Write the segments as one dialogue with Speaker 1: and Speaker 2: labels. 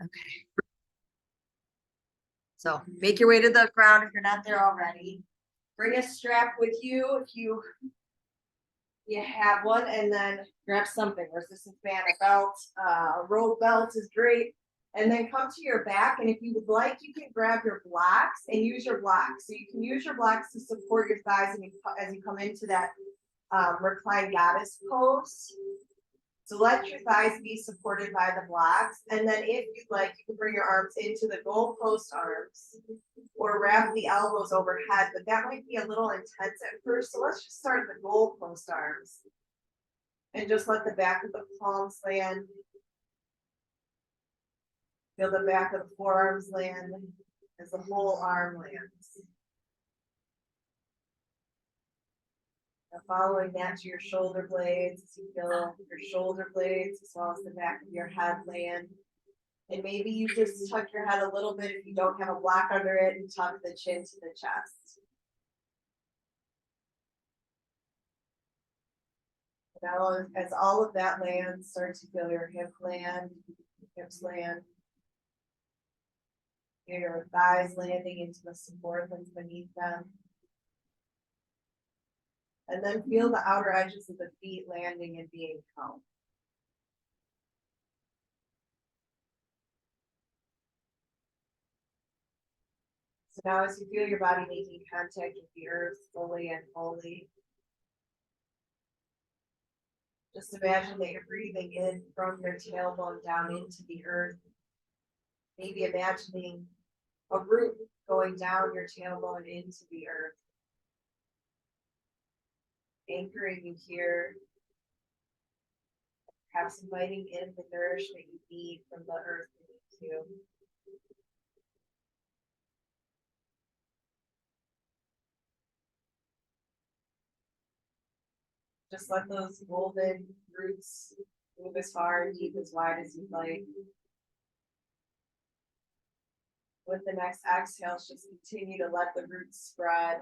Speaker 1: Okay. So make your way to the ground if you're not there already. Bring a strap with you if you have one, and then grab something, resistance band, a belt, a rope belt is great. And then come to your back, and if you would like, you can grab your blocks and use your blocks. So you can use your blocks to support your thighs as you come into that reclined goddess pose. So let your thighs be supported by the blocks. And then if you'd like, you can bring your arms into the goalpost arms or wrap the elbows overhead, but that might be a little intense at first. So let's just start the goalpost arms and just let the back of the palms land. Feel the back of the forearms land as the whole arm lands. Now following that to your shoulder blades, as you feel your shoulder blades as well as the back of your head land. And maybe you just tuck your head a little bit if you don't have a block under it, and tuck the chin to the chest. Now, as all of that lands, start to feel your hip land, hips land. Feel your thighs landing into the support that's beneath them. And then feel the outer edges of the feet landing and being held. So now as you feel your body making contact with the earth fully and wholly, just imagine that you're breathing in from your tailbone down into the earth. Maybe imagining a root going down your tailbone into the earth. Anchoring you here, perhaps inviting in the nourishment you need from the earth beneath you. Just let those golden roots move as far and deep as wide as you'd like. With the next exhale, just continue to let the roots spread.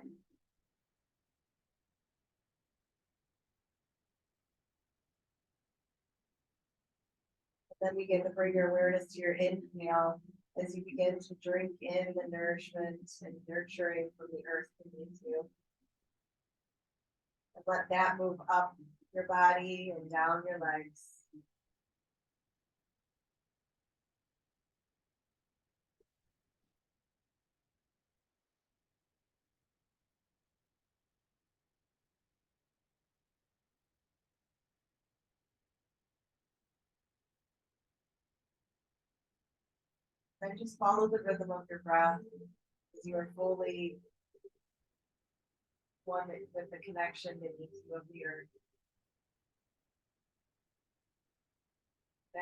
Speaker 1: And then begin to bring your awareness to your inhale as you begin to drink in the nourishment and nurturing from the earth beneath you. And let that move up your body and down your legs. And just follow the rhythm of your breath as you are fully one with the connection beneath you of the earth.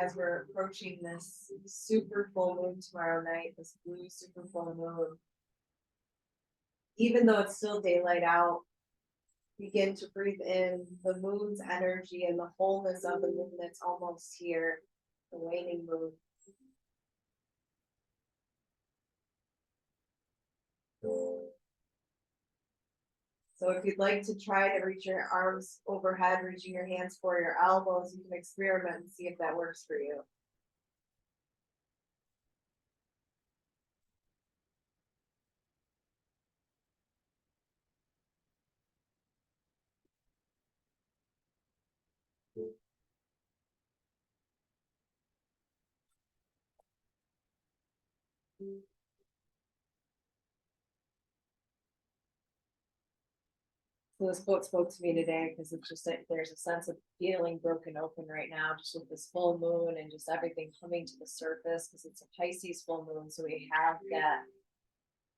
Speaker 1: As we're approaching this super full moon tomorrow night, this blue super full moon, even though it's still daylight out, begin to breathe in the moon's energy and the wholeness of the moon that's almost here, the waning moon. So if you'd like to try to reach your arms overhead, reaching your hands for your elbows, you can experiment and see if that works for you. So this quote spoke to me today because it's just like there's a sense of feeling broken open right now, just with this full moon and just everything coming to the surface because it's a Pisces full moon. So we have that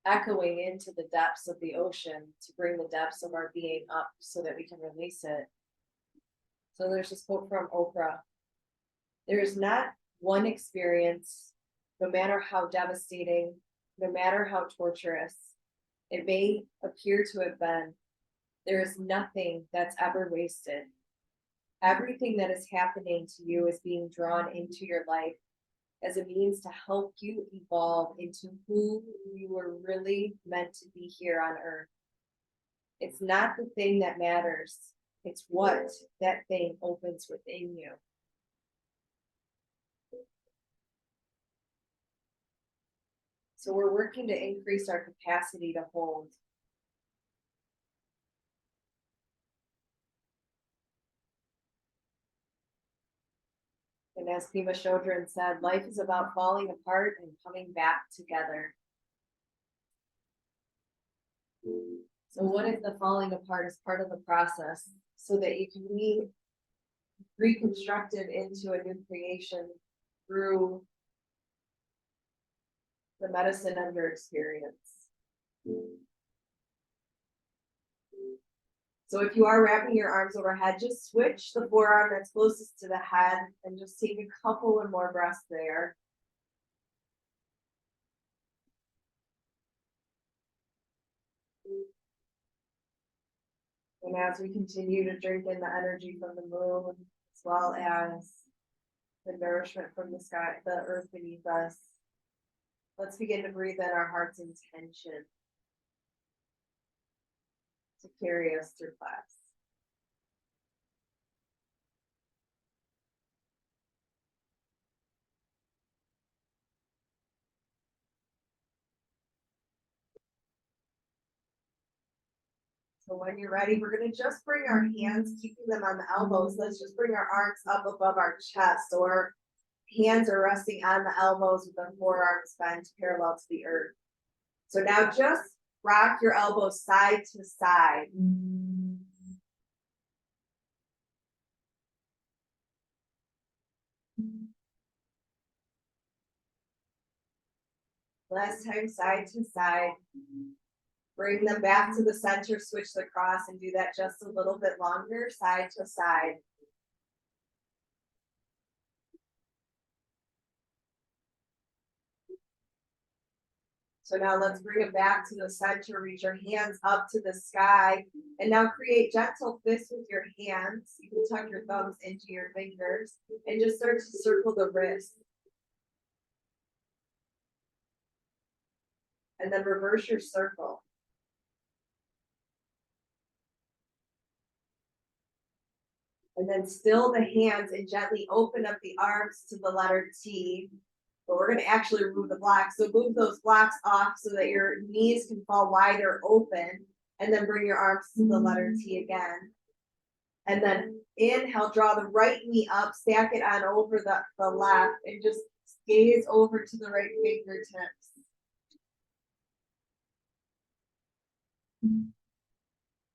Speaker 1: echoing into the depths of the ocean to bring the depths of our being up so that we can release it. So there's this quote from Oprah. There is not one experience, no matter how devastating, no matter how torturous it may appear to have been, there is nothing that's ever wasted. Everything that is happening to you is being drawn into your life as a means to help you evolve into who you were really meant to be here on earth. It's not the thing that matters, it's what that thing opens within you. So we're working to increase our capacity to hold. And as Pema Chodron said, life is about falling apart and coming back together. So what if the falling apart is part of the process so that you can be reconstructed into a new creation through the medicine of your experience? So if you are wrapping your arms overhead, just switch the forearm that's closest to the head and just take a couple of more breaths there. And as we continue to drink in the energy from the moon, as well as the nourishment from the sky, the earth beneath us, let's begin to breathe in our heart's intention to carry us through class. So when you're ready, we're going to just bring our hands, keeping them on the elbows. Let's just bring our arms up above our chest. So our hands are resting on the elbows with the forearms bent parallel to the earth. So now just rock your elbows side to side. Last time, side to side. Bring them back to the center, switch the cross, and do that just a little bit longer, side to side. So now let's bring it back to the center, reach your hands up to the sky, and now create gentle fists with your hands. You can tuck your thumbs into your fingers and just start to circle the wrists. And then reverse your circle. And then still the hands and gently open up the arms to the letter T. But we're going to actually remove the blocks. So move those blocks off so that your knees can fall wider open. And then bring your arms to the letter T again. And then inhale, draw the right knee up, stack it on over the left, and just gaze over to the right fingertips.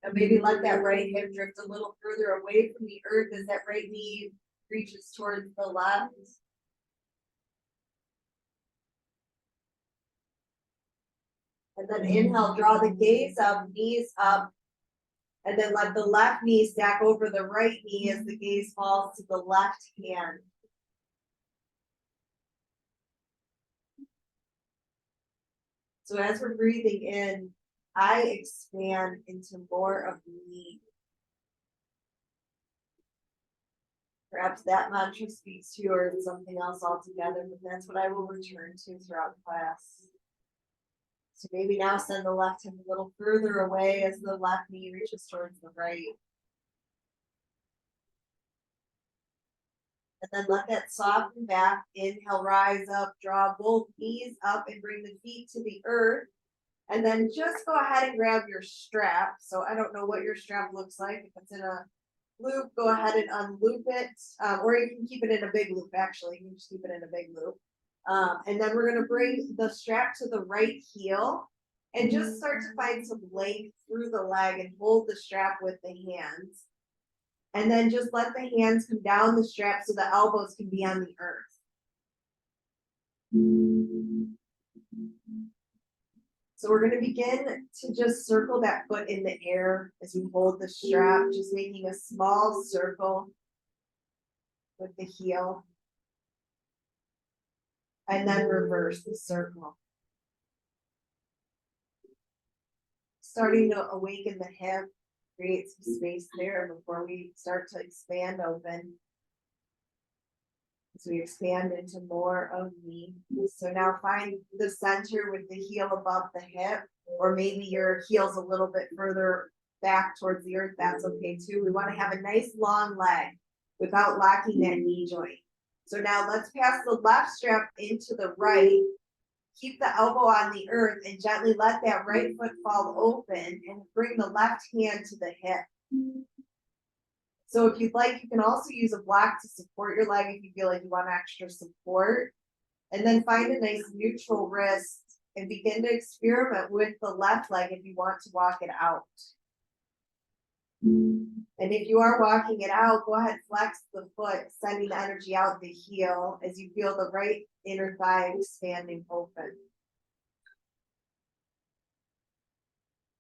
Speaker 1: And maybe let that right hip drift a little further away from the earth as that right knee reaches towards the left. And then inhale, draw the gaze up, knees up. And then let the left knee stack over the right knee as the gaze falls to the left hand. So as we're breathing in, I expand into more of me. Perhaps that mantra speaks to you or something else altogether, but that's what I will return to throughout class. So maybe now send the left hand a little further away as the left knee reaches towards the right. And then let that soften back. Inhale, rise up, draw both knees up and bring the feet to the earth. And then just go ahead and grab your strap. So I don't know what your strap looks like. If it's in a loop, go ahead and unloop it. Or you can keep it in a big loop, actually. You can just keep it in a big loop. And then we're going to bring the strap to the right heel and just start to find some length through the leg and hold the strap with the hands. And then just let the hands come down the strap so the elbows can be on the earth. So we're going to begin to just circle that foot in the air as you hold the strap, just making a small circle with the heel. And then reverse the circle. Starting to awaken the hip, create some space there before we start to expand open. So we expand into more of me. So now find the center with the heel above the hip, or maybe your heel's a little bit further back towards the earth. That's okay too. We want to have a nice long leg without locking that knee joint. So now let's pass the left strap into the right
Speaker 2: keep the elbow on the earth and gently let that right foot fall open and bring the left hand to the hip. So if you'd like, you can also use a block to support your leg if you feel like you want extra support. And then find a nice neutral wrist and begin to experiment with the left leg if you want to walk it out. And if you are walking it out, go ahead, flex the foot, sending the energy out the heel as you feel the right inner thigh expanding open.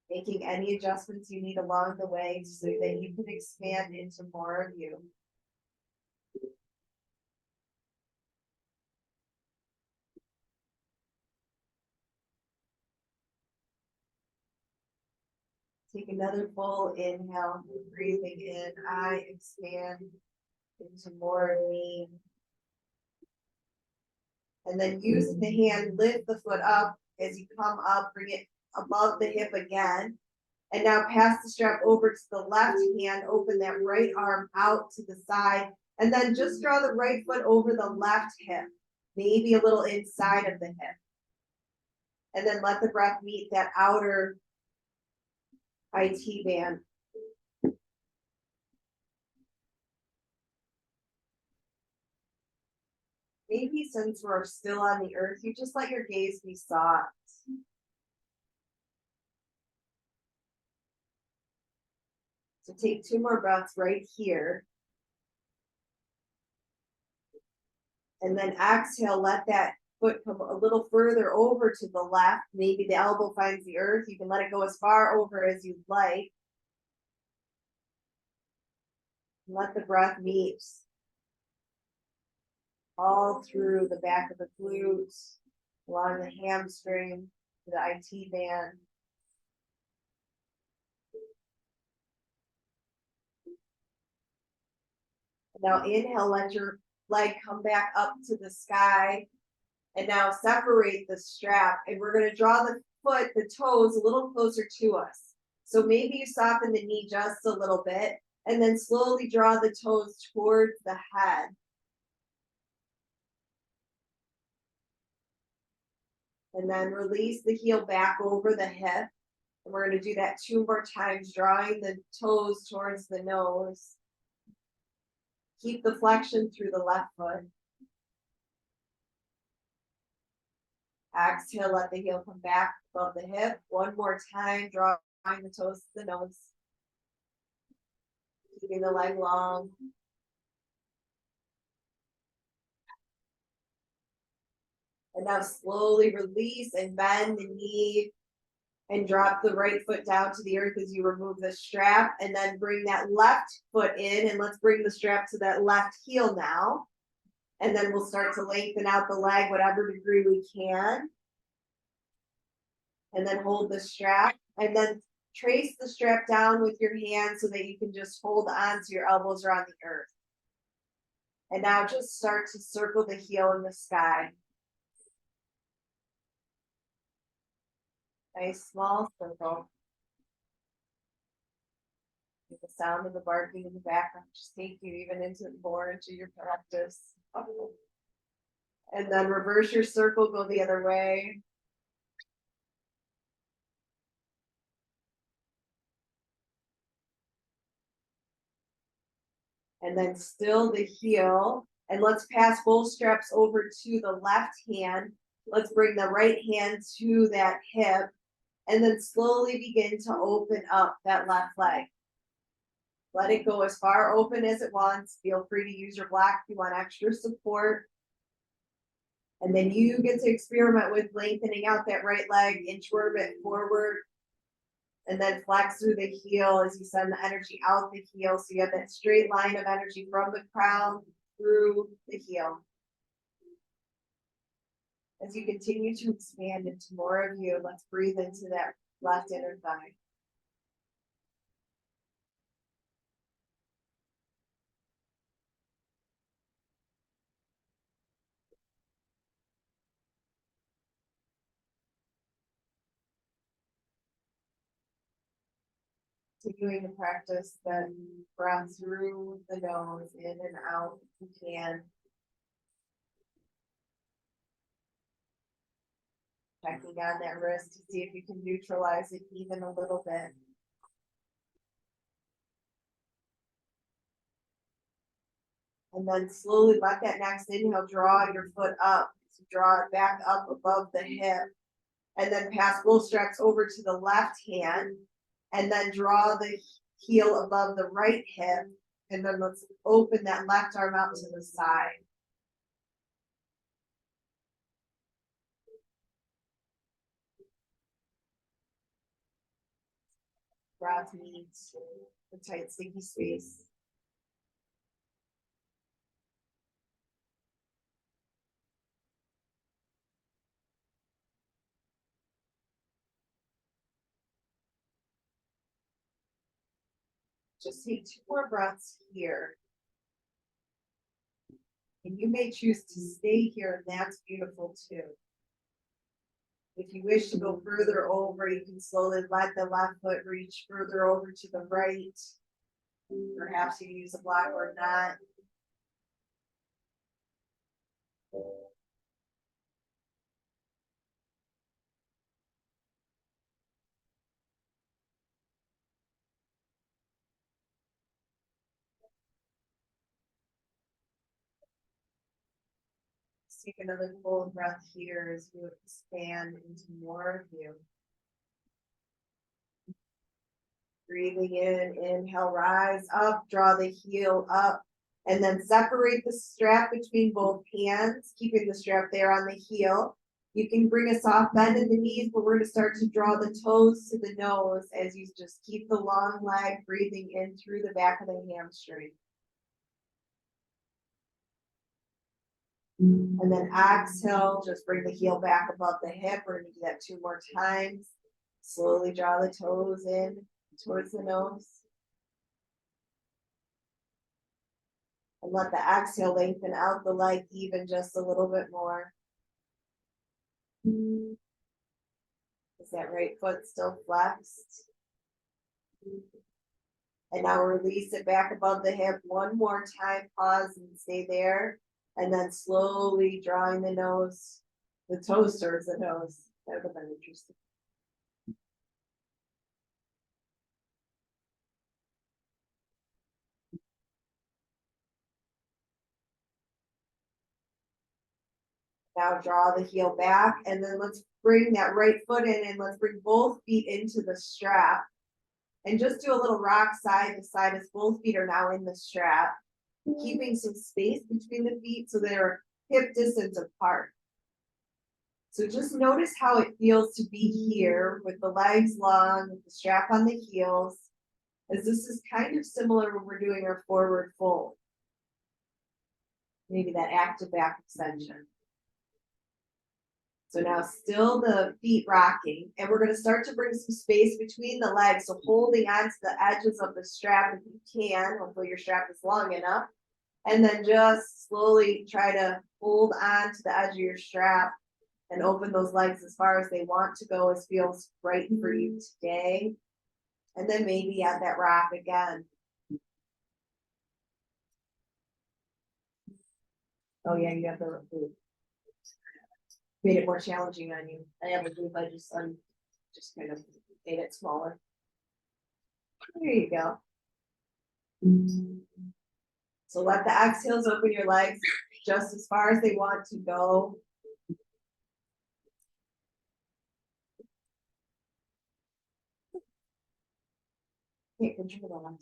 Speaker 2: Making any adjustments you need along the way so that you can expand into more of you. Take another full inhale, breathing in, I expand into more of me. And then using the hand, lift the foot up as you come up, bring it above the hip again. And now pass the strap over to the left hand, open that right arm out to the side, and then just draw the right foot over the left hip, maybe a little inside of the hip. And then let the breath meet that outer IT band. Maybe since we're still on the earth, you just let your gaze be soft. So take 2 more breaths right here. And then exhale, let that foot come a little further over to the left. Maybe the elbow finds the earth. You can let it go as far over as you'd like. Let the breath meet all through the back of the glutes, along the hamstring, to the IT band. Now inhale, let your leg come back up to the sky. And now separate the strap. And we're going to draw the foot, the toes, a little closer to us. So maybe you soften the knee just a little bit. And then slowly draw the toes towards the head. And then release the heel back over the hip. And we're going to do that 2 more times, drawing the toes towards the nose. Keep the flexion through the left foot. Exhale, let the heel come back above the hip. 1 more time, drawing the toes to the nose. Keeping the leg long. And now slowly release and bend the knee and drop the right foot down to the earth as you remove the strap, and then bring that left foot in, and let's bring the strap to that left heel now. And then we'll start to lengthen out the leg whatever degree we can. And then hold the strap, and then trace the strap down with your hand so that you can just hold on so your elbows are on the earth. And now just start to circle the heel in the sky. Nice small circle. With the sound of the barking in the background, just take you even more into your practice. And then reverse your circle, go the other way. And then still the heel. And let's pass both straps over to the left hand. Let's bring the right hand to that hip. And then slowly begin to open up that left leg. Let it go as far open as it wants. Feel free to use your block if you want extra support. And then you get to experiment with lengthening out that right leg, inchward, bit forward. And then flex through the heel as you send the energy out the heel. So you have that straight line of energy from the crown through the heel. As you continue to expand into more of you, let's breathe into that left inner thigh. Continuing to practice that breath through the nose, in and out if you can. checking on that wrist to see if you can neutralize it even a little bit. And then slowly let that next inhale draw your foot up. So draw it back up above the hip. And then pass both straps over to the left hand. And then draw the heel above the right hip. And then let's open that left arm out to the side. Breath meets the tight, sticky space. Just take 2 more breaths here. And you may choose to stay here, and that's beautiful too. If you wish to go further over, you can slowly let the left foot reach further over to the right. Perhaps you use a block or not. Take another full breath here as you expand into more of you. Breathing in, inhale, rise up, draw the heel up, and then separate the strap between both hands, keeping the strap there on the heel. You can bring a soft bend in the knees, but we're going to start to draw the toes to the nose as you just keep the long leg breathing in through the back of the hamstring. And then exhale, just bring the heel back above the hip. We're going to do that 2 more times. Slowly draw the toes in towards the nose. And let the exhale lengthen out the leg even just a little bit more. Is that right foot still flexed? And now release it back above the hip 1 more time. Pause and stay there. And then slowly drawing the nose, the toes towards the nose. That would have been interesting. Now draw the heel back, and then let's bring that right foot in, and let's bring both feet into the strap. And just do a little rock side to side as both feet are now in the strap, keeping some space between the feet so they're hip distance apart. So just notice how it feels to be here with the legs long, with the strap on the heels, as this is kind of similar when we're doing our forward fold. Maybe that active back extension. So now still the feet rocking, and we're going to start to bring some space between the legs. So holding onto the edges of the strap if you can, hopefully your strap is long enough. And then just slowly try to hold on to the edge of your strap and open those legs as far as they want to go, as feels right for you today. And then maybe add that rock again. Oh yeah, you have the boot. Made it more challenging on you. I have a boot, I just kind of made it smaller. There you go. So let the exhales open your legs just as far as they want to go. Can't control them.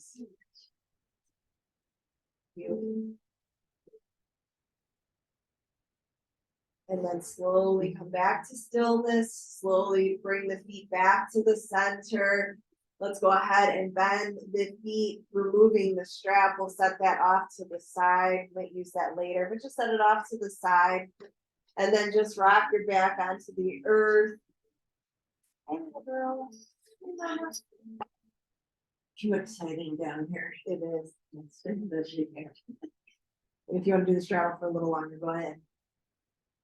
Speaker 2: And then slowly come back to stillness. Slowly bring the feet back to the center. Let's go ahead and bend the feet, removing the strap. We'll set that off to the side. Might use that later, but just set it off to the side. And then just rock your back onto the earth. Hey, little girl. Too exciting down here. It is. If you want to do the straddle for a little longer, go ahead.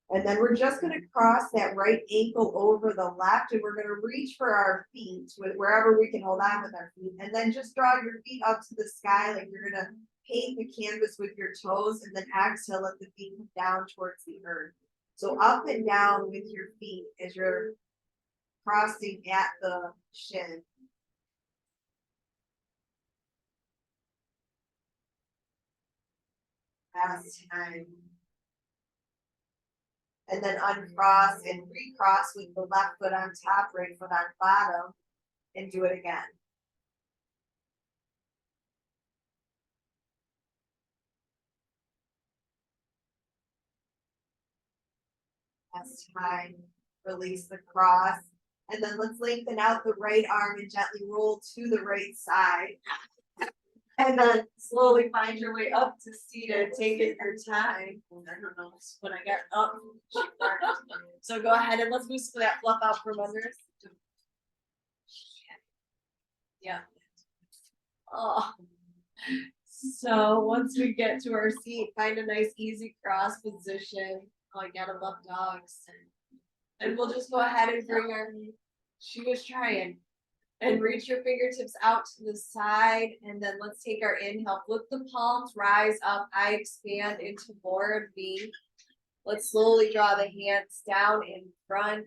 Speaker 2: And then we're just going to cross that right ankle over the left, and we're going to reach for our feet with wherever we can hold on with our feet. And then just draw your feet up to the sky like you're going to paint the canvas with your toes, and then exhale, let the feet come down towards the earth. So up and down with your feet as you're crossing at the shin. Last time. And then uncross and recross with the left foot on top, right foot on bottom, and do it again. Last time, release the cross, and then let's lengthen out the right arm and gently roll to the right side. And then slowly find your way up to seated, take it your time. I don't know when I got up. So go ahead and let's move some of that fluff out from under us. Yeah. Oh. So once we get to our seat, find a nice easy cross position. Oh, I gotta love dogs. And we'll just go ahead and bring our, she was trying. And reach your fingertips out to the side, and then let's take our inhale, flip the palms, rise up, I expand into more of me. Let's slowly draw the hands down in front,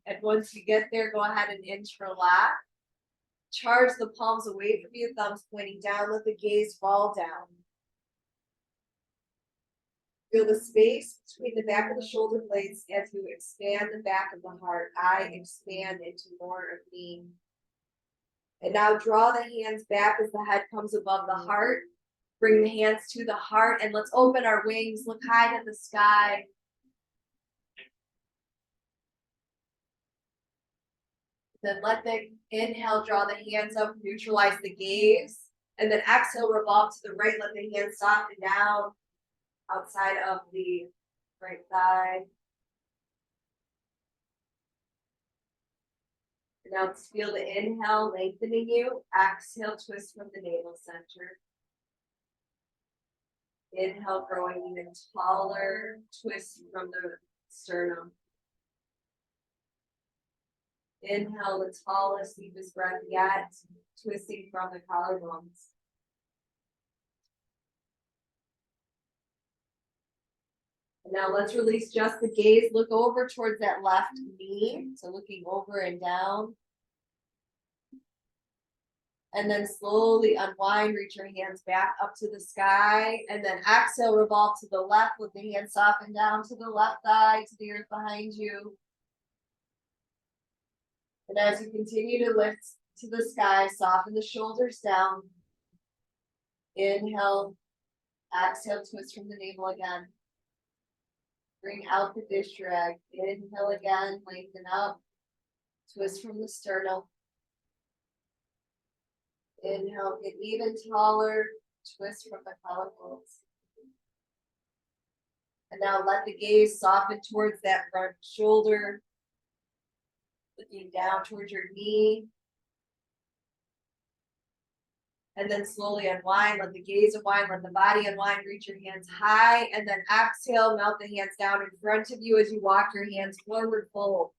Speaker 2: and once you get there, go ahead and interlock. Charge the palms away from you, thumbs pointing down, let the gaze fall down. Feel the space between the back of the shoulder blades as you expand the back of the heart. I expand into more of me. And now draw the hands back as the head comes above the heart. Bring the hands to the heart and let's open our wings, look high to the sky. Then let the inhale, draw the hands up, neutralize the gaze. And then exhale, revolve to the right, let the hands soften down outside of the right thigh. Now let's feel the inhale lengthening you. Exhale, twist from the navel center. Inhale, growing even taller. Twist from the sternum. Inhale, the tallest, deepest breath yet. Twisting from the collarbones. And now let's release just the gaze. Look over towards that left knee. So looking over and down. And then slowly unwind, reach your hands back up to the sky. And then exhale, revolve to the left with the hands soften down to the left thigh, to the earth behind you. And as you continue to lift to the sky, soften the shoulders down. Inhale, exhale, twist from the navel again. Bring out the dish drag. Inhale again, lengthen up. Twist from the sternum. Inhale, get even taller. Twist from the collarbones. And now let the gaze soften towards that front shoulder. Looking down towards your knee. And then slowly unwind, let the gaze unwind, let the body unwind, reach your hands high, and then exhale, melt the hands down in front of you as you walk your hands forward, fold.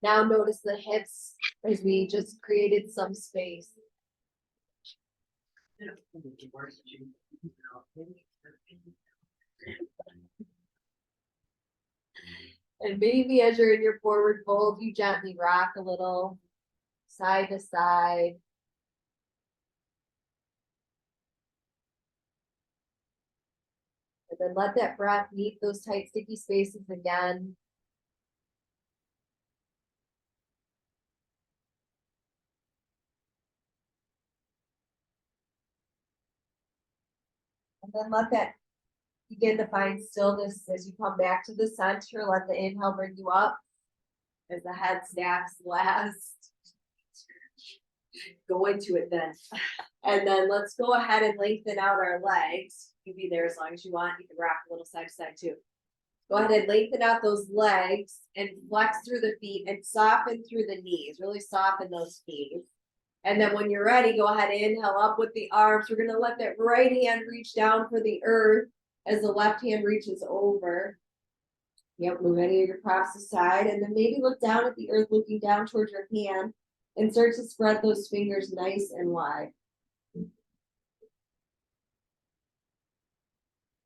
Speaker 2: Now notice the hips as we just created some space. And maybe as you're in your forward fold, you gently rock a little, side to side. And then let that breath meet those tight, sticky spaces again. And then let that begin to find stillness as you come back to the center. Let the inhale bring you up as the head stacks last. Go into it then. And then let's go ahead and lengthen out our legs. You can be there as long as you want. You can rock a little side to side too. Go ahead and lengthen out those legs and flex through the feet and soften through the knees. Really soften those knees. And then when you're ready, go ahead and inhale up with the arms. We're going to let that right hand reach down for the earth as the left hand reaches over. Yep, move any of your props aside. And then maybe look down at the earth, looking down towards your hand. And start to spread those fingers nice and wide.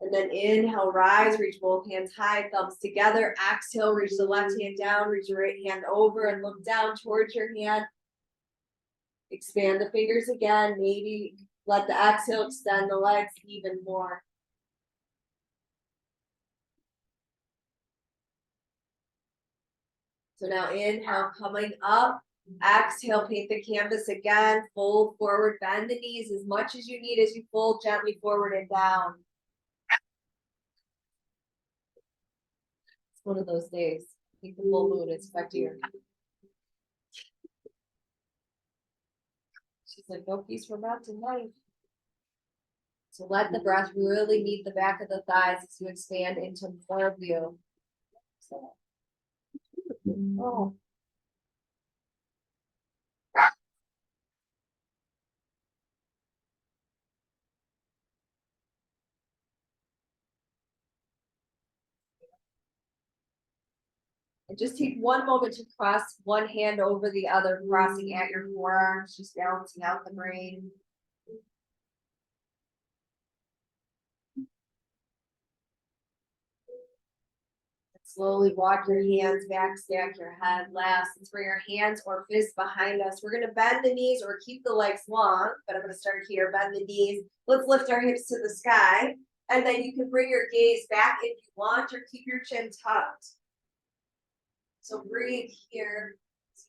Speaker 2: And then inhale, rise, reach both hands high, thumbs together. Exhale, reach the left hand down, reach your right hand over and look down towards your hand. Expand the fingers again, maybe let the exhale extend the legs even more. So now inhale, coming up. Exhale, paint the canvas again, fold forward, bend the knees as much as you need as you fold gently forward and down. It's one of those days. I think the full moon is affecting your. She's like, no peace from that tonight. So let the breath really meet the back of the thighs as you expand into more view. Oh. And just take one moment to cross one hand over the other, crossing at your forearms, just balancing out the brain. Slowly walk your hands back, stack your head last. Let's bring our hands or fists behind us. We're gonna bend the knees or keep the legs long, but I'm gonna start here, bend the knees. Let's lift our hips to the sky. And then you can bring your gaze back if you want, or keep your chin tucked. So breathe here,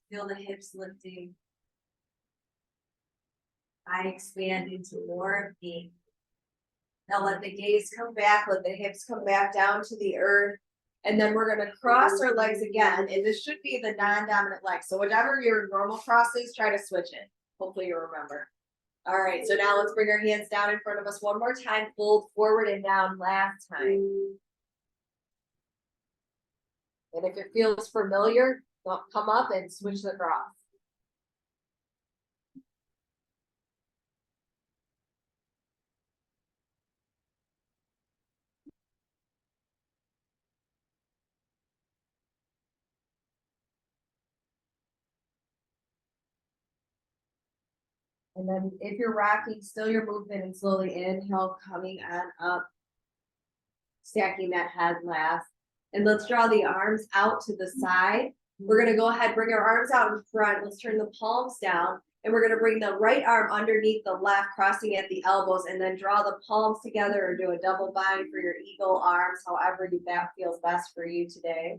Speaker 2: feel the hips lifting. I expand into more of me. Now let the gaze come back, let the hips come back down to the earth. And then we're gonna cross our legs again, and this should be the non-dominant leg. So whatever your normal cross is, try to switch it. Hopefully you'll remember. All right, so now let's bring our hands down in front of us one more time, fold forward and down last time. And if it feels familiar, come up and switch the cross. And then if you're rocking, still your movement and slowly inhale, coming on up. Stacking that head last. And let's draw the arms out to the side. We're gonna go ahead, bring our arms out in front. Let's turn the palms down. And we're gonna bring the right arm underneath the left, crossing at the elbows, and then draw the palms together or do a double bind for your eagle arms, however that feels best for you today.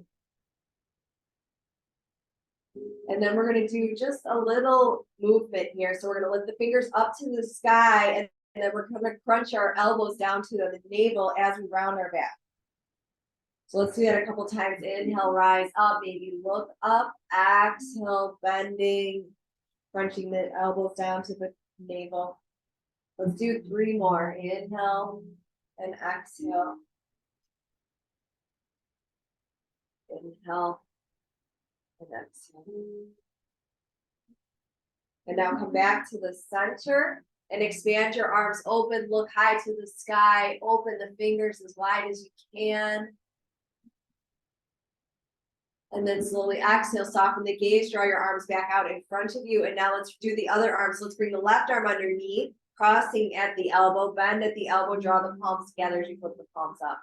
Speaker 2: And then we're gonna do just a little movement here. So we're gonna lift the fingers up to the sky, and then we're gonna crunch our elbows down to the navel as we round our back. So let's do that a couple times. Inhale, rise up, maybe look up, exhale, bending, crunching the elbows down to the navel. Let's do 3 more. Inhale and exhale. Inhale and exhale. And now come back to the center and expand your arms open, look high to the sky, open the fingers as wide as you can. And then slowly exhale, soften the gaze, draw your arms back out in front of you. And now let's do the other arms. Let's bring the left arm underneath, crossing at the elbow, bend at the elbow, draw the palms together as you put the palms up.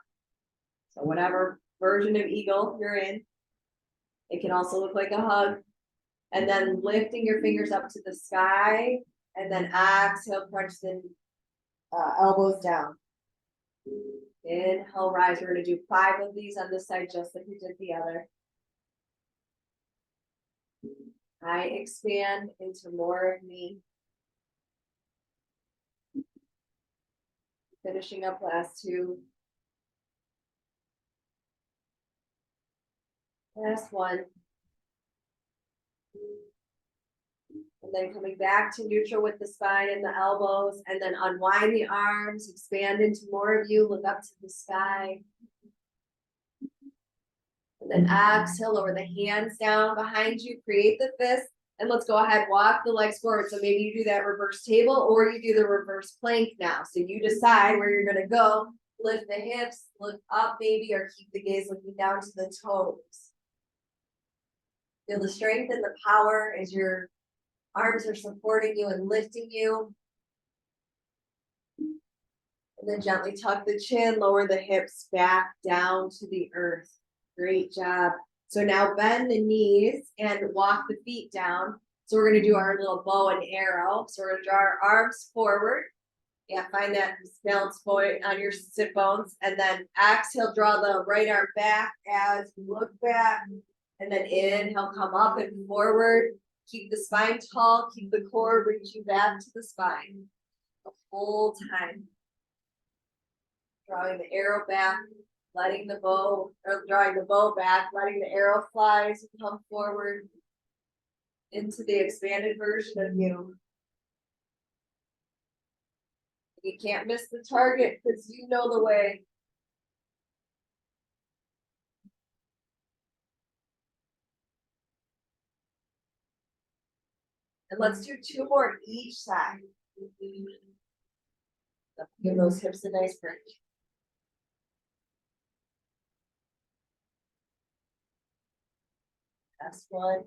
Speaker 2: So whatever version of eagle you're in. It can also look like a hug. And then lifting your fingers up to the sky. And then exhale, crunch the elbows down. Inhale, rise. We're going to do 5 of these on this side, just like we did the other. I expand into more of me. Finishing up last 2. Last 1. And then coming back to neutral with the spine and the elbows, and then unwind the arms, expand into more of you, look up to the sky. And then exhale, lower the hands down behind you, create the fist, and let's go ahead, walk the legs forward. So maybe you do that reverse table or you do the reverse plank now. So you decide where you're gonna go, lift the hips, look up maybe, or keep the gaze looking down to the toes. Feel the strength and the power as your arms are supporting you and lifting you. And then gently tuck the chin, lower the hips back down to the earth. Great job. So now bend the knees and walk the feet down. So we're gonna do our little bow and arrow. So we're gonna draw our arms forward. Yeah, find that balance point on your sit bones, and then exhale, draw the right arm back as you look back. And then inhale, come up and forward. Keep the spine tall, keep the core reaching back to the spine the whole time. Drawing the arrow back, letting the bow, or drawing the bow back, letting the arrow fly as you come forward into the expanded version of you. You can't miss the target because you know the way. And let's do 2 more each side. Give those hips a nice break. Last one.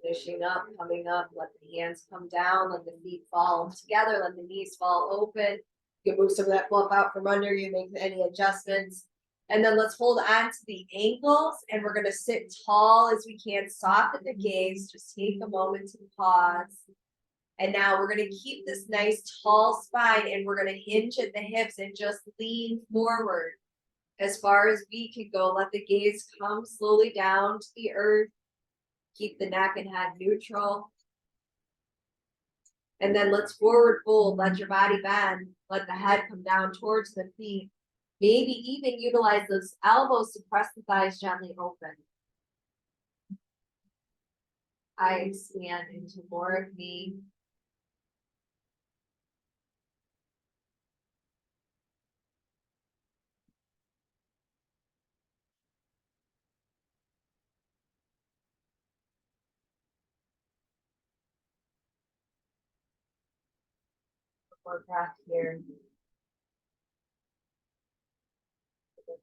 Speaker 2: Finishing up, coming up, let the hands come down, let the feet fall together, let the knees fall open. You can move some of that fluff out from under you, make any adjustments. And then let's hold on to the ankles and we're gonna sit tall as we can, soften the gaze, just take a moment to pause. And now we're gonna keep this nice tall spine and we're gonna hinge at the hips and just lean forward as far as we can go. Let the gaze come slowly down to the earth. Keep the neck and head neutral. And then let's forward fold, let your body bend, let the head come down towards the feet. Maybe even utilize those elbows to press the thighs gently open. I expand into more of me. More breath here.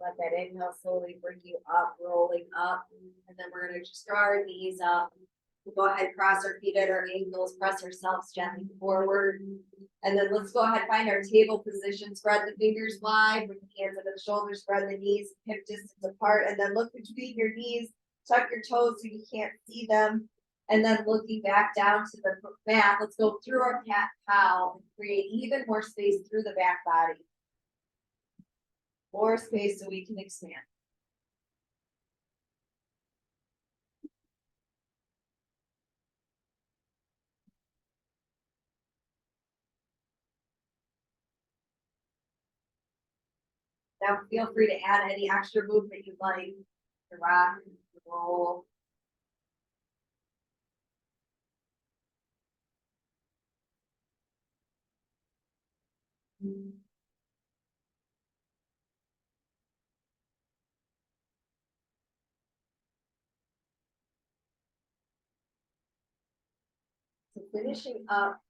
Speaker 2: Let that inhale slowly bring you up, rolling up. And then we're gonna just draw our knees up. We'll go ahead, cross our feet at our ankles, press ourselves gently forward. And then let's go ahead, find our table position, spread the fingers wide, bring the hands under the shoulders, spread the knees hip distance apart, and then look between your knees, tuck your toes so you can't see them. And then looking back down to the mat, let's go through our cat cow and create even more space through the back body. More space so we can expand. Now feel free to add any extra movement you'd like. The rock, the roll. So finishing up.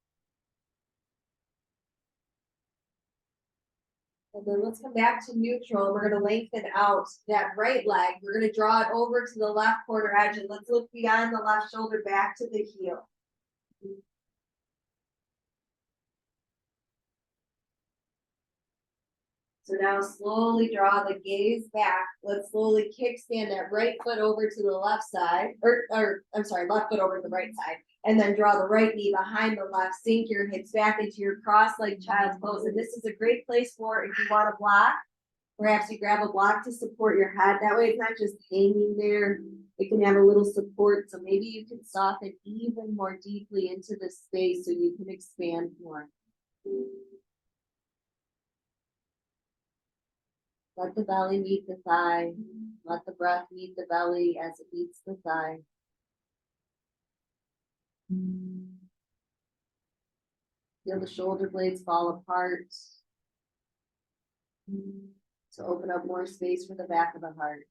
Speaker 2: And then let's come back to neutral. We're gonna lengthen out that right leg. We're gonna draw it over to the left quarter edge and let's look beyond the left shoulder back to the heel. So now slowly draw the gaze back. Let's slowly kickstand that right foot over to the left side, or I'm sorry, left foot over to the right side. And then draw the right knee behind the left, sink your hips back into your cross-legged child's pose. And this is a great place for if you want to block. Perhaps you grab a block to support your head. That way it's not just hanging there. It can have a little support. So maybe you can soften even more deeply into the space so you can expand more. Let the belly meet the thigh. Let the breath meet the belly as it meets the thigh. Feel the shoulder blades fall apart. To open up more space for the back of the heart.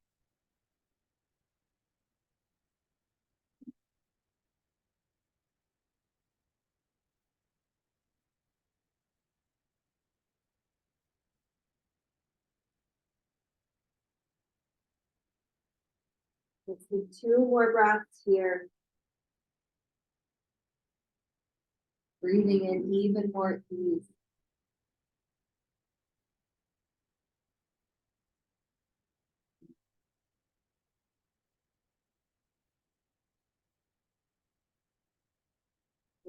Speaker 2: Let's do 2 more breaths here. Breathing in even more ease.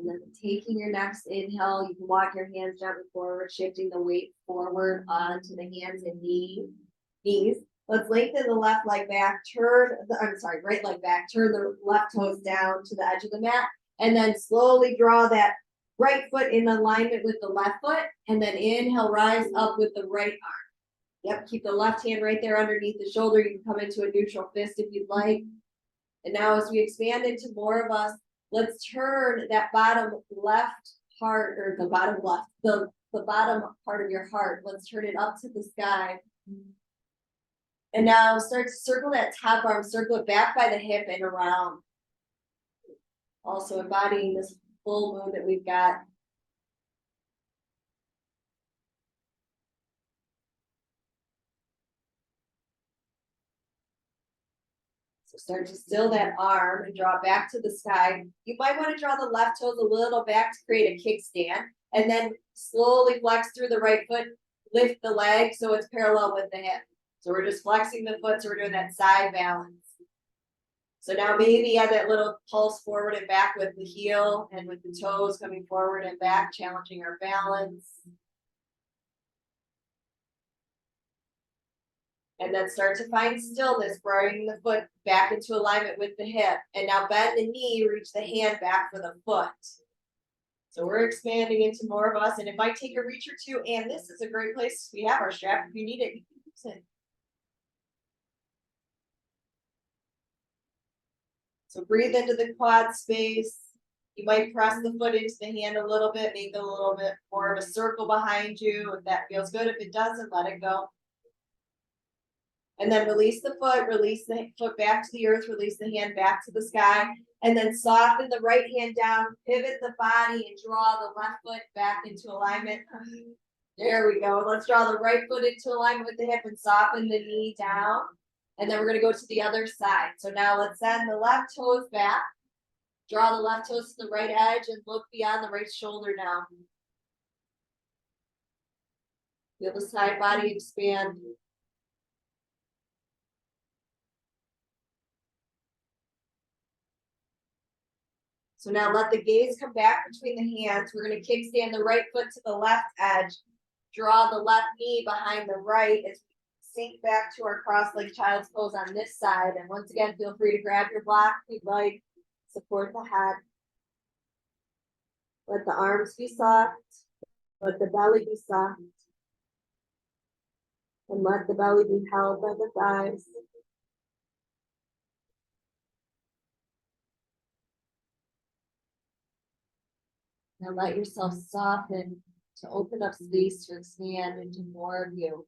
Speaker 2: And then taking your next inhale, you can walk your hands gently forward, shifting the weight forward onto the hands and knees. Let's lengthen the left leg back, right leg back, turn the left toes down to the edge of the mat, and then slowly draw that right foot in alignment with the left foot, and then inhale, rise up with the right arm. Yep, keep the left hand right there underneath the shoulder. You can come into a neutral fist if you'd like. And now as we expand into more of us, let's turn that bottom left heart, or the bottom left, the bottom part of your heart, let's turn it up to the sky. And now start to circle that top arm, circle it back by the hip and around. Also embodying this full moon that we've got. So start to still that arm and draw back to the sky. You might want to draw the left toes a little back to create a kickstand, and then slowly flex through the right foot, lift the leg so it's parallel with the hip. So we're just flexing the foot, so we're doing that side balance. So now maybe add that little pulse forward and back with the heel and with the toes coming forward and back, challenging our balance. And then start to find stillness, bringing the foot back into alignment with the hip. And now bend the knee, reach the hand back for the foot. So we're expanding into more of us, and it might take a reach or two, and this is a great place. We have our strap. If you need it, you can use it. So breathe into the quad space. You might press the foot into the hand a little bit, make a little bit more of a circle behind you. If that feels good, if it doesn't, let it go. And then release the foot back to the earth, release the hand back to the sky, and then soften the right hand down, pivot the body, and draw the left foot back into alignment. There we go. Let's draw the right foot into alignment with the hip and soften the knee down. And then we're going to go to the other side. So now let's send the left toes back. Draw the left toes to the right edge and look beyond the right shoulder now. Feel the side body expand. So now let the gaze come back between the hands. We're going to kickstand the right foot to the left edge. Draw the left knee behind the right as we sink back to our cross-legged child's pose on this side. And once again, feel free to grab your block if you'd like. Support the head. Let the arms be soft. Let the belly be soft. And let the belly be held by the thighs. Now let yourself soften to open up space to expand into more of you.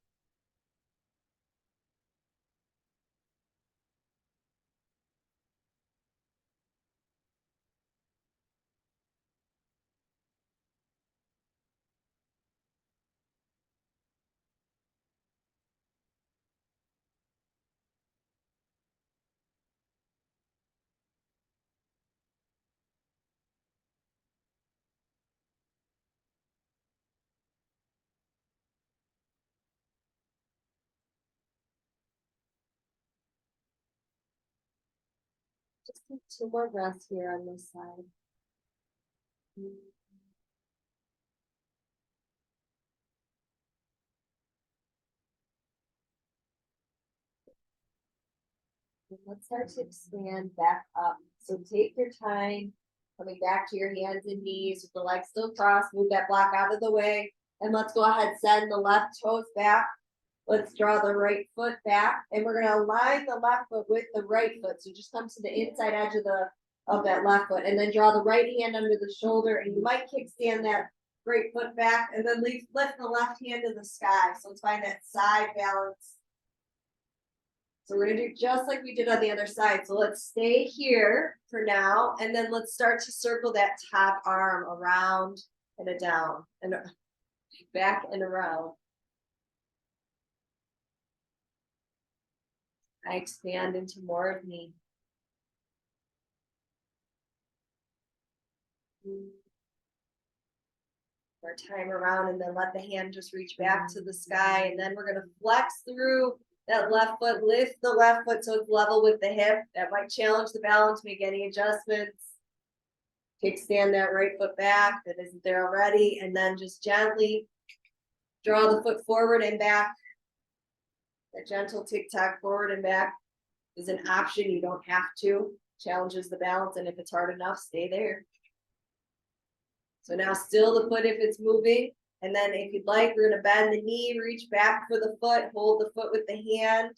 Speaker 2: Just take 2 more breaths here on this side. And let's start to expand back up. So take your time, coming back to your hands and knees with the legs still crossed. Move that block out of the way. And let's go ahead, send the left toes back. Let's draw the right foot back. And we're going to align the left foot with the right foot. So just come to the inside edge of that left foot. And then draw the right hand under the shoulder. And you might kickstand that right foot back. And then lift the left hand to the sky. So let's find that side balance. So we're gonna do just like we did on the other side. So let's stay here for now, and then let's start to circle that top arm around and down and back and around. I expand into more of me. Our time around, and then let the hand just reach back to the sky, and then we're gonna flex through that left foot, lift the left foot so it's level with the hip. That might challenge the balance, make any adjustments. Kickstand that right foot back that isn't there already, and then just gently draw the foot forward and back. A gentle tic-tac forward and back is an option. You don't have to. Challenges the balance, and if it's hard enough, stay there. So now still the foot if it's moving. And then if you'd like, we're gonna bend the knee, reach back for the foot, hold the foot with the hand.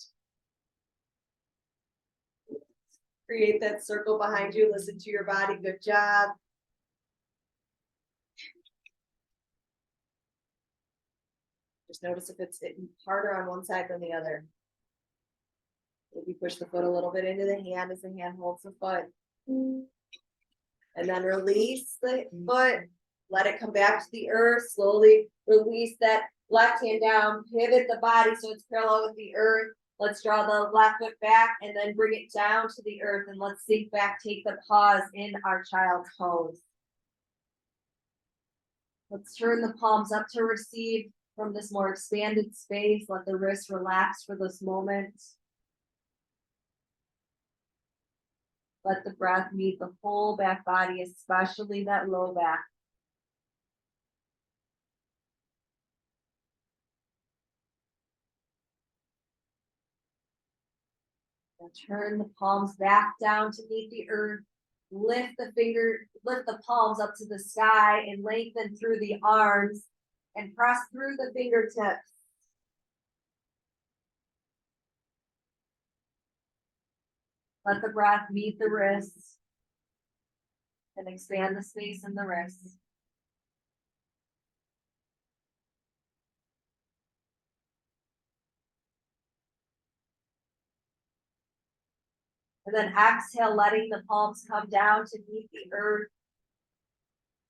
Speaker 2: Create that circle behind you, listen to your body, good job. Just notice if it's harder on one side than the other. Maybe push the foot a little bit into the hand as the hand holds the foot. And then release the foot, let it come back to the earth, slowly release that left hand down, pivot the body so it's parallel with the earth. Let's draw the left foot back and then bring it down to the earth, and let's sink back, take the pause in our child's pose. Let's turn the palms up to receive from this more expanded space. Let the wrists relax for this moment. Let the breath meet the whole back body, especially that low back. Now turn the palms back down to meet the earth. Lift the palms up to the sky and lengthen through the arms and press through the fingertips. Let the breath meet the wrists and expand the space in the wrists. And then exhale, letting the palms come down to meet the earth.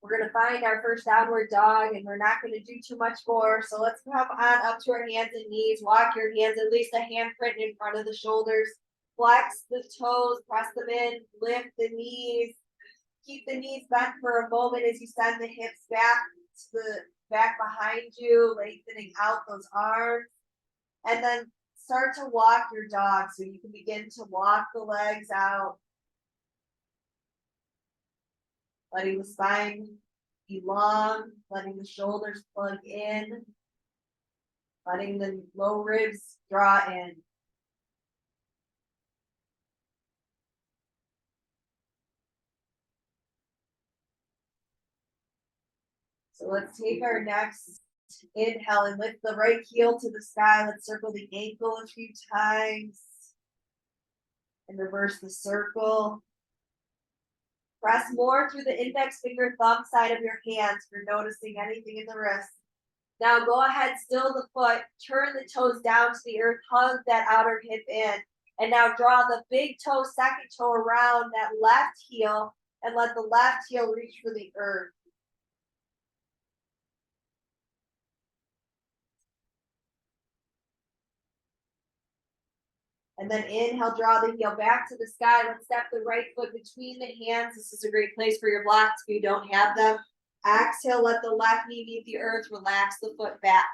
Speaker 2: We're gonna find our first downward dog, and we're not gonna do too much more. So let's come on up to our hands and knees. Walk your hands at least a handprint in front of the shoulders. Flex the toes, press them in, lift the knees. Keep the knees bent for a moment as you send the hips back to the back behind you, lengthening out those arms. And then start to walk your dog so you can begin to walk the legs out. Letting the spine be long, letting the shoulders plug in, letting the low ribs draw in. So let's take our next inhale and lift the right heel to the sky. Let's circle the ankle a few times and reverse the circle. Press more through the index finger thumb side of your hands for noticing anything in the wrist. Now go ahead, still the foot, turn the toes down to the earth, hug that outer hip in. And now draw the big toe, second toe around that left heel and let the left heel reach for the earth. And then inhale, draw the heel back to the sky. Let's step the right foot between the hands. This is a great place for your blocks if you don't have them. Exhale, let the left knee meet the earth. Relax the foot back.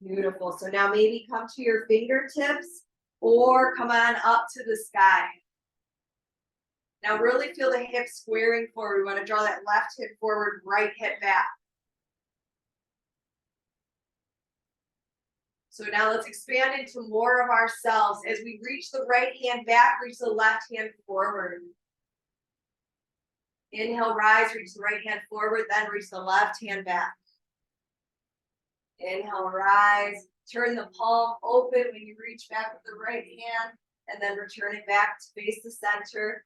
Speaker 2: Beautiful. So now maybe come to your fingertips or come on up to the sky. Now really feel the hips squaring forward. We want to draw that left hip forward, right hip back. So now let's expand into more of ourselves. As we reach the right hand back, reach the left hand forward. Inhale, rise, reach the right hand forward, then reach the left hand back. Inhale, rise, turn the palm open when you reach back with the right hand, and then return it back to face the center.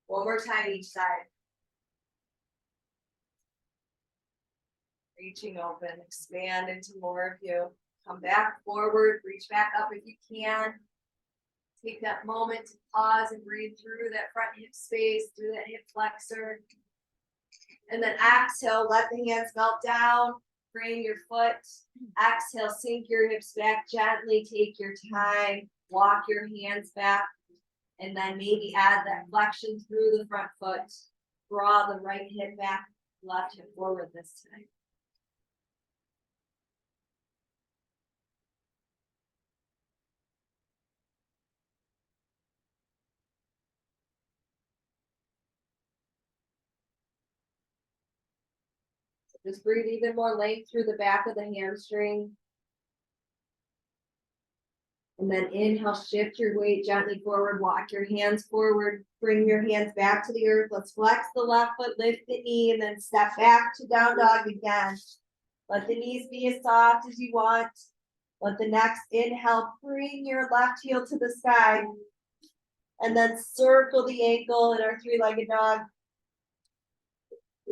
Speaker 2: One more time each side. Reaching open, expand into more of you. Come back forward, reach back up if you can. Take that moment to pause and breathe through that front hip space, through that hip flexor. And then exhale, let the hands melt down, bring your foot. Exhale, sink your hips back gently, take your time, walk your hands back, and then maybe add that flexion through the front foot. Draw the right hip back, left hip forward this time. Just breathe even more length through the back of the hamstring. And then inhale, shift your weight gently forward, walk your hands forward, bring your hands back to the earth. Let's flex the left foot, lift the knee, and then step back to down dog again. Let the knees be as soft as you want. Let the next inhale, bring your left heel to the sky. And then circle the ankle in our three-legged dog.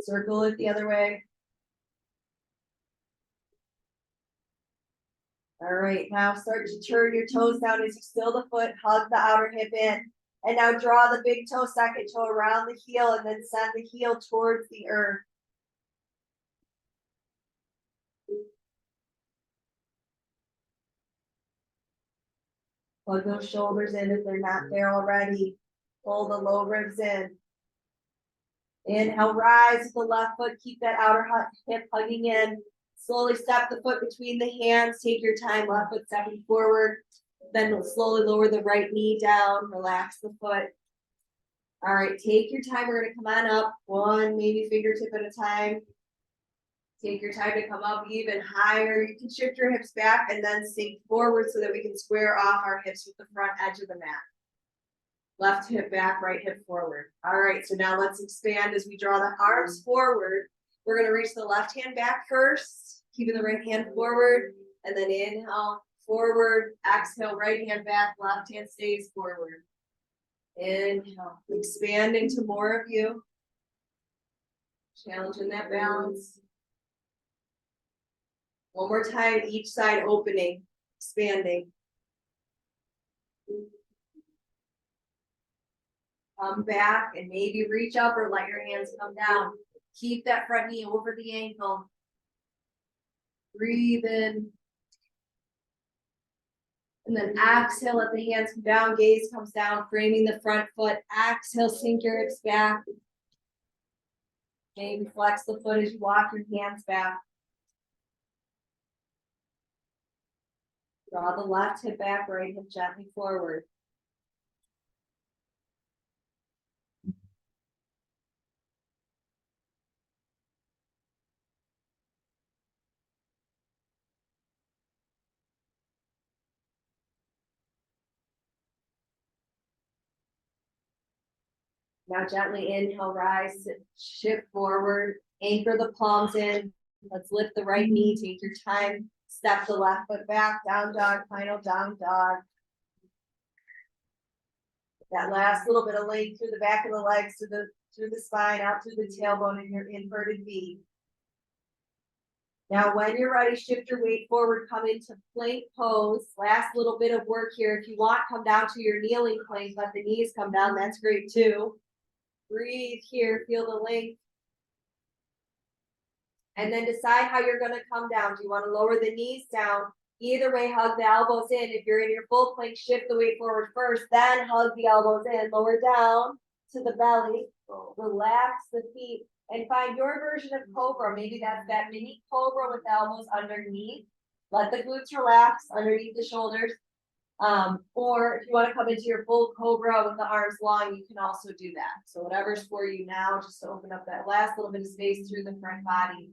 Speaker 2: Circle it the other way. All right, now start to turn your toes down as you still the foot, hug the outer hip in. And now draw the big toe, second toe around the heel and then send the heel towards the earth. Plug those shoulders in if they're not there already. Pull the low ribs in. Inhale, rise with the left foot, keep that outer hip hugging in. Slowly step the foot between the hands, take your time, left foot stepping forward. Then slowly lower the right knee down, relax the foot. All right, take your time, we're gonna come on up, one maybe fingertip at a time. Take your time to come up even higher. You can shift your hips back and then sink forward so that we can square off our hips with the front edge of the mat. Left hip back, right hip forward. All right, so now let's expand as we draw the arms forward. We're gonna reach the left hand back first, keeping the right hand forward, and then inhale, forward, exhale, right hand back, left hand stays forward. Inhale, expand into more of you. Challenging that balance. One more time, each side opening, expanding. Come back and maybe reach up or let your hands come down. Keep that front knee over the ankle. Breathe in. And then exhale, let the hands come down, gaze comes down, framing the front foot. Exhale, sink your hips back. Maybe flex the foot as you walk your hands back. Draw the left hip back, right hip gently forward. Now gently inhale, rise, shift forward, anchor the palms in. Let's lift the right knee, take your time, step the left foot back, down dog, final down dog. That last little bit of length through the back of the legs, through the spine, out through the tailbone in your inverted V. Now, when you're ready, shift your weight forward, come into plank pose. Last little bit of work here. If you want, come down to your kneeling plank, let the knees come down, that's great too. Breathe here, feel the length. And then decide how you're gonna come down. Do you wanna lower the knees down? Either way, hug the elbows in. If you're in your full plank, shift the weight forward first, then hug the elbows in, lower down to the belly, relax the feet, and find your version of cobra. Maybe that's that mini cobra with elbows underneath. Let the glutes relax underneath the shoulders. Or if you want to come into your full cobra with the arms long, you can also do that. So whatever's for you now, just to open up that last little bit of space through the front body.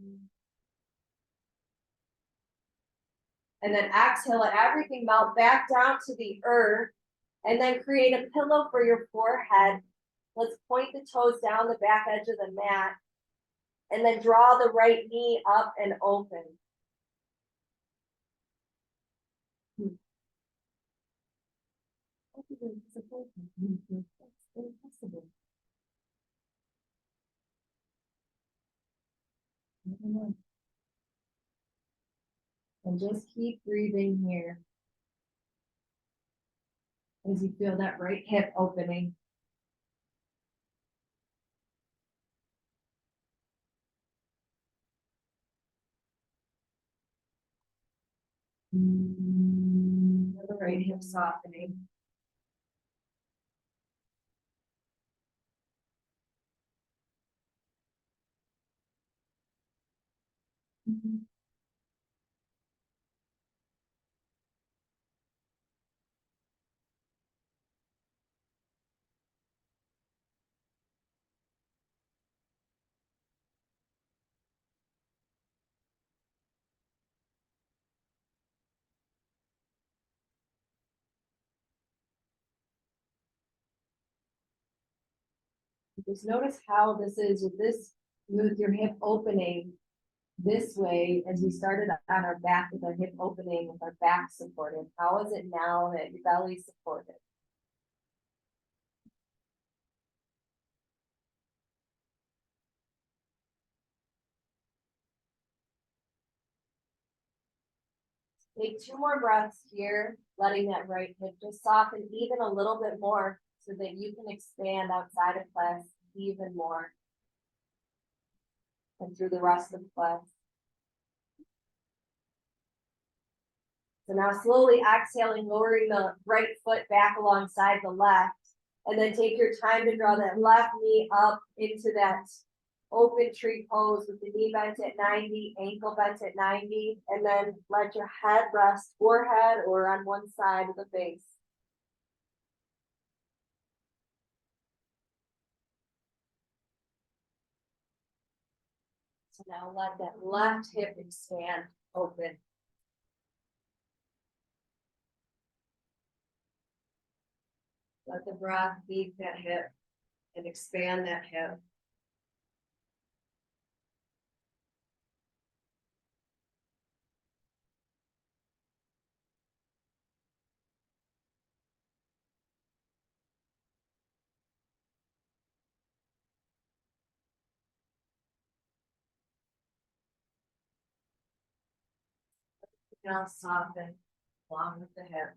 Speaker 2: And then exhale, let everything melt back down to the earth. And then create a pillow for your forehead. Let's point the toes down the back edge of the mat. And then draw the right knee up and open. And just keep breathing here. As you feel that right hip opening. The right hip softening.
Speaker 1: Just notice how this is with this, with your hip opening this way, as we started on our back with our hip opening, with our back supported. How is it now that your belly supported? Take 2 more breaths here, letting that right hip just soften even a little bit more so that you can expand outside of class even more. And through the rest of class. So now slowly exhaling, lowering the right foot back alongside the left. And then take your time to draw that left knee up into that open tree pose with the knee bent at 90, ankle bent at 90, and then let your head rest forehead or on one side of the face. So now let that left hip expand, open. Let the breath beat that hip and expand that hip. Now soften along with the hip.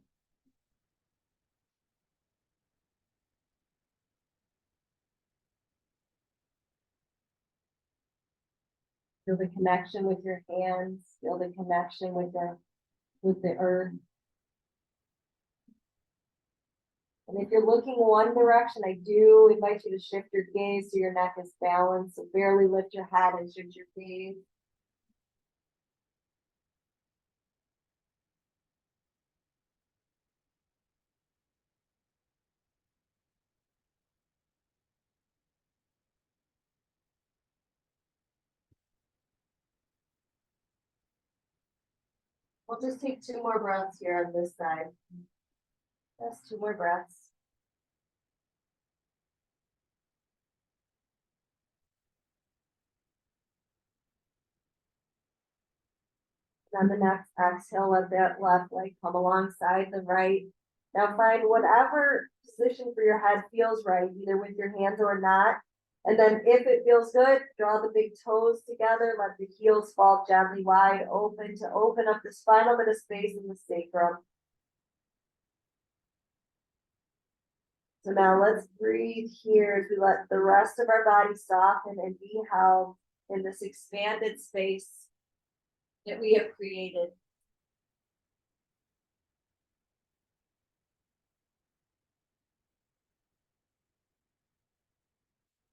Speaker 1: Feel the connection with your hands, feel the connection with the earth. And if you're looking one direction, I do invite you to shift your gaze so your neck is balanced. So barely lift your head and shift your gaze. We'll just take 2 more breaths here on this side. Just 2 more breaths. On the next exhale, let that left leg come alongside the right. Now find whatever position for your head feels right, either with your hands or not. And then if it feels good, draw the big toes together, let the heels fall gently wide open to open up the spinal bit of space in the sacrum. So now let's breathe here as we let the rest of our body soften and be held in this expanded space that we have created.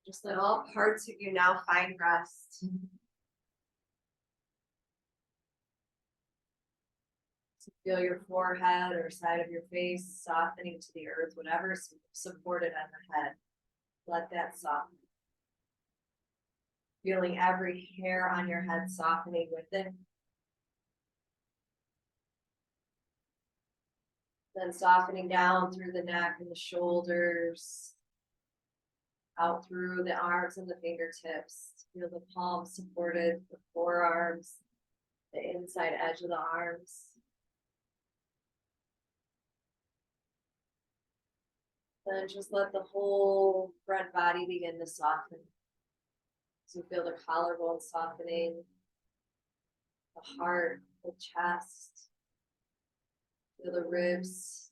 Speaker 1: Just let all parts of you now find rest. So feel your forehead or side of your face softening to the earth, whatever is supported on the head. Let that soften. Feeling every hair on your head softening with it. Then softening down through the neck and the shoulders. Out through the arms and the fingertips. Feel the palms supported, the forearms, the inside edge of the arms. Then just let the whole front body begin to soften. So feel the collarbone softening, the heart, the chest, feel the ribs,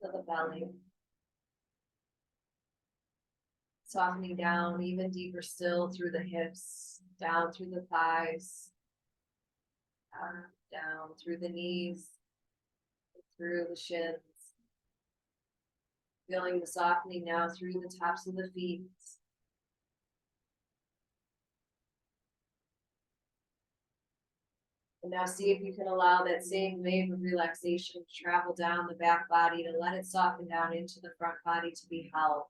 Speaker 1: feel the belly. Softening down even deeper still through the hips, down through the thighs, down through the knees, through the shins. Feeling the softening now through the tops of the feet. And now see if you can allow that same wave of relaxation to travel down the back body, to let it soften down into the front body to be held.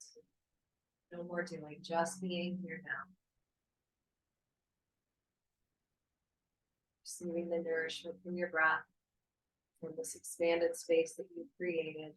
Speaker 1: No more doing, just being here now. Receiving the nourishment from your breath, from this expanded space that you've created.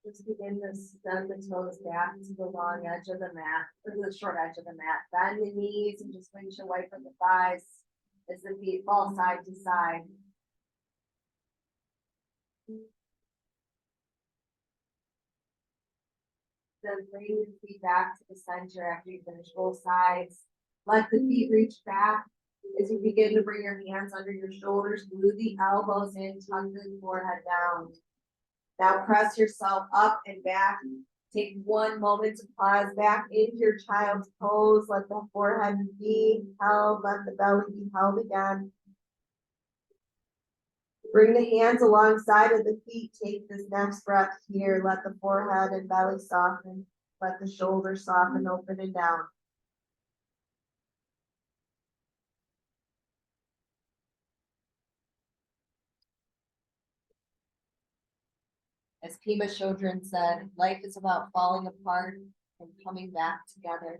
Speaker 2: Just begin to send the toes back to the long edge of the mat, or the short edge of the mat. Bend the knees and just windshield wiper the thighs as the feet fall side to side. Then bring the feet back to the center after you finish both sides. Let the feet reach back. As you begin to bring your hands under your shoulders, glue the elbows in, tuck the forehead down. Now press yourself up and back. Take one moment to pause back into your child's pose. Let the forehead be held. Let the belly be held again. Bring the hands alongside of the feet. Take this next breath here. Let the forehead and belly soften. Let the shoulders soften, open and down. As Pema Chodron said, life is about falling apart and coming back together.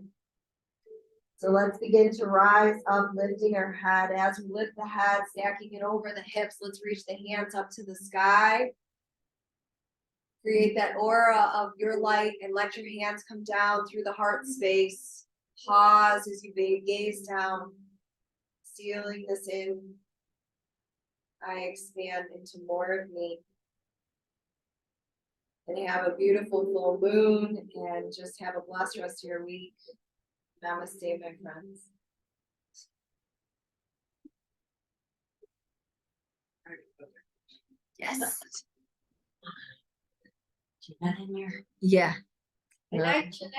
Speaker 2: So let's begin to rise up, lifting our head. As we lift the head, stacking it over the hips, let's reach the hands up to the sky. Create that aura of your light and let your hands come down through the heart space. Pause as you gaze down, sealing this in. I expand into more of me. And have a beautiful full moon and just have a blessed rest of your week. Namaste, my friends.
Speaker 3: Yes.
Speaker 1: Jeanette in there.
Speaker 3: Yeah.
Speaker 1: Good night, Jeanette.